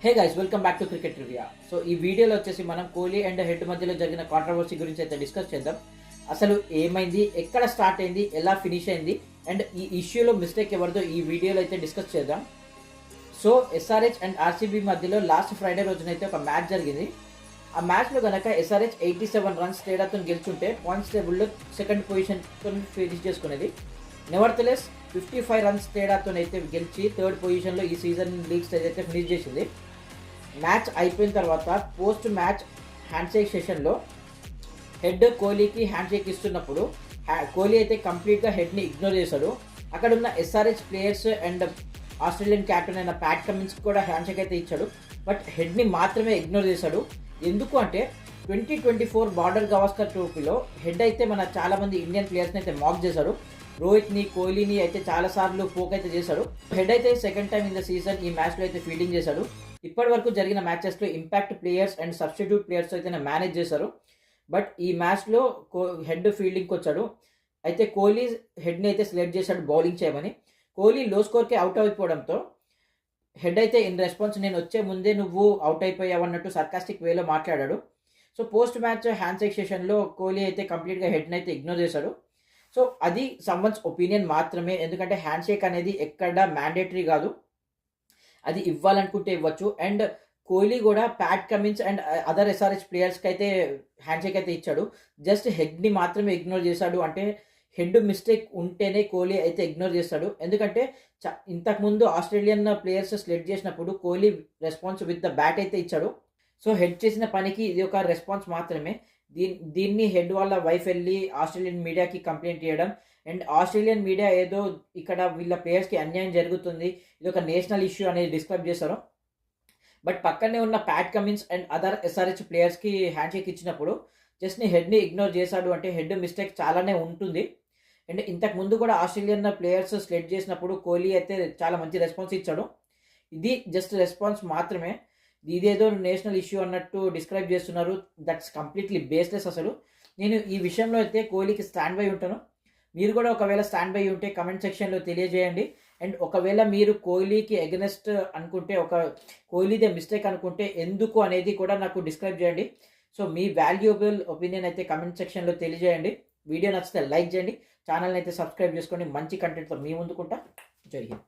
Hey guys, welcome back to cricket review. So ఈ వీడియోలో వచ్చేసి మనం కోహ్లీ అండ్ హెడ్ మధ్యలో జరిగిన కాంట్రవర్సీ గురించి అయితే డిస్కస్ చేద్దాం. అసలు ఏమైంది, ఎక్కడ స్టార్ట్ అయింది, ఎలా ఫినిష్ అయింది, అండ్ ఈ ఇష్యూలో మిస్టేక్ ఎవరిదో ఈ వీడియోలో అయితే డిస్కస్ చేద్దాం. సో ఎస్ఆర్హెచ్ అండ్ ఆర్సీబీ మధ్యలో లాస్ట్ ఫ్రైడే రోజునైతే ఒక మ్యాచ్ జరిగింది. ఆ మ్యాచ్లో కనుక ఎస్ఆర్హెచ్ 87 రన్స్ తేడాతో గెలుచుంటే పాయింట్స్ టేబుల్లో సెకండ్ పొజిషన్తో ఫినిష్ చేసుకునేది. నెవర్తలెస్ 55 రన్స్ తేడాతో అయితే గెలిచి థర్డ్ పొజిషన్లో ఈ సీజన్ లీగ్ స్టేజ్ అయితే ఫినిష్ చేసింది. మ్యాచ్ అయిపోయిన తర్వాత పోస్ట్ మ్యాచ్ హ్యాండ్షేక్ సెషన్లో హెడ్ కోహ్లీకి హ్యాండ్షేక్ ఇస్తున్నప్పుడు కోహ్లీ అయితే కంప్లీట్గా హెడ్ని ఇగ్నోర్ చేశాడు. అక్కడ ఉన్న SRH players and Australian captain అయిన ప్యాట్ కమిన్స్కి కూడా హ్యాండ్షేక్ అయితే ఇచ్చాడు. బట్ హెడ్ని మాత్రమే ఇగ్నోర్ చేశాడు. ఎందుకు అంటే 2024 బార్డర్ గవాస్కర్ ట్రోఫీలో హెడ్ అయితే మన చాలామంది ఇండియన్ ప్లేయర్స్ని అయితే మాక్ చేశాడు. రోహిత్ని, కోహ్లీని అయితే చాలాసార్లు పోక్ అయితే చేశాడు. హెడ్ అయితే second time in the season ఈ మ్యాచ్లో అయితే ఫీల్డింగ్ చేశాడు. ఇప్పటి వరకు జరిగిన మ్యాచెస్లో impact players and substitute players అయితే మేనేజ్ చేశారు. బట్ ఈ మ్యాచ్లో హెడ్ ఫీల్డింగ్కి వచ్చాడు. అయితే కోహ్లీ హెడ్ని అయితే సెలెక్ట్ చేశాడు బౌలింగ్ చేయమని. కోహ్లీ లో స్కోర్కి అవుట్ అయిపోవడంతో హెడ్ అయితే ఇన్ రెస్పాన్స్ నేను వచ్చే ముందే నువ్వు అవుట్ అయిపోయావు అన్నట్టు సర్కాస్టిక్ వేలో మాట్లాడాడు. సో పోస్ట్ మ్యాచ్ హ్యాండ్షేక్ సెషన్లో కోహ్లీ అయితే కంప్లీట్గా హెడ్ని అయితే ఇగ్నోర్ చేశాడు. సో అది సమ్వన్స్ ఒపీనియన్ మాత్రమే, ఎందుకంటే హ్యాండ్షేక్ అనేది ఎక్కడ మ్యాండేటరీ కాదు, అది ఇవ్వాలనుకుంటే ఇవ్వచ్చు. అండ్ కోహ్లీ కూడా Pat Cummins and other SRH ప్లేయర్స్కి అయితే హ్యాండ్షేక్ అయితే ఇచ్చాడు. జస్ట్ హెడ్ని మాత్రమే ఇగ్నోర్ చేశాడు. అంటే హెడ్ మిస్టేక్ ఉంటేనే కోహ్లీ అయితే ఇగ్నోర్ చేస్తాడు. ఎందుకంటే ఇంతకుముందు ఆస్ట్రేలియన్ ప్లేయర్స్ సెలెక్ట్ చేసినప్పుడు Kohli response with the bat అయితే ఇచ్చాడు. సో హెడ్ చేసిన పనికి ఇది ఒక రెస్పాన్స్ మాత్రమే. దీన్ని హెడ్ వాళ్ళ వైఫ్ వెళ్ళి ఆస్ట్రేలియన్ మీడియాకి కంప్లైంట్ చేయడం, అండ్ ఆస్ట్రేలియన్ మీడియా ఏదో ఇక్కడ వీళ్ళ ప్లేయర్స్కి అన్యాయం జరుగుతుంది, ఇది ఒక నేషనల్ ఇష్యూ అనేది డిస్క్రైబ్ చేశారు. బట్ పక్కనే ఉన్న Pat Cummins and other SRH ప్లేయర్స్కి హ్యాండ్షేక్ ఇచ్చినప్పుడు జస్ట్ నీ హెడ్ని ఇగ్నోర్ చేశాడు అంటే హెడ్ మిస్టేక్ చాలానే ఉంటుంది. అండ్ ఇంతకు ముందు కూడా ఆస్ట్రేలియన్ ప్లేయర్స్ సెలెక్ట్ చేసినప్పుడు కోహ్లీ అయితే చాలా మంచి రెస్పాన్స్ ఇచ్చాడు. ఇది జస్ట్ రెస్పాన్స్ మాత్రమే. ఇదేదో నేషనల్ ఇష్యూ అన్నట్టు డిస్క్రైబ్ చేస్తున్నారు. That's completely baseless. అసలు నేను ఈ విషయంలో అయితే కోహ్లీకి స్టాండ్ బై ఉంటాను. మీరు కూడా ఒకవేళ స్టాండ్ బై ఉంటే కమెంట్ సెక్షన్లో తెలియజేయండి. అండ్ ఒకవేళ మీరు కోహ్లీకి ఎగనెస్ట్ అనుకుంటే, ఒక కోహ్లీదే మిస్టేక్ అనుకుంటే ఎందుకు అనేది కూడా నాకు డిస్క్రైబ్ చేయండి. సో మీ వాల్యుయబుల్ ఒపీనియన్ అయితే కమెంట్ సెక్షన్లో తెలియజేయండి. వీడియో నచ్చితే లైక్ చేయండి, ఛానల్ని అయితే సబ్స్క్రైబ్ చేసుకోండి. మంచి కంటెంట్తో మీ ముందుకుంటా. జై హింద్.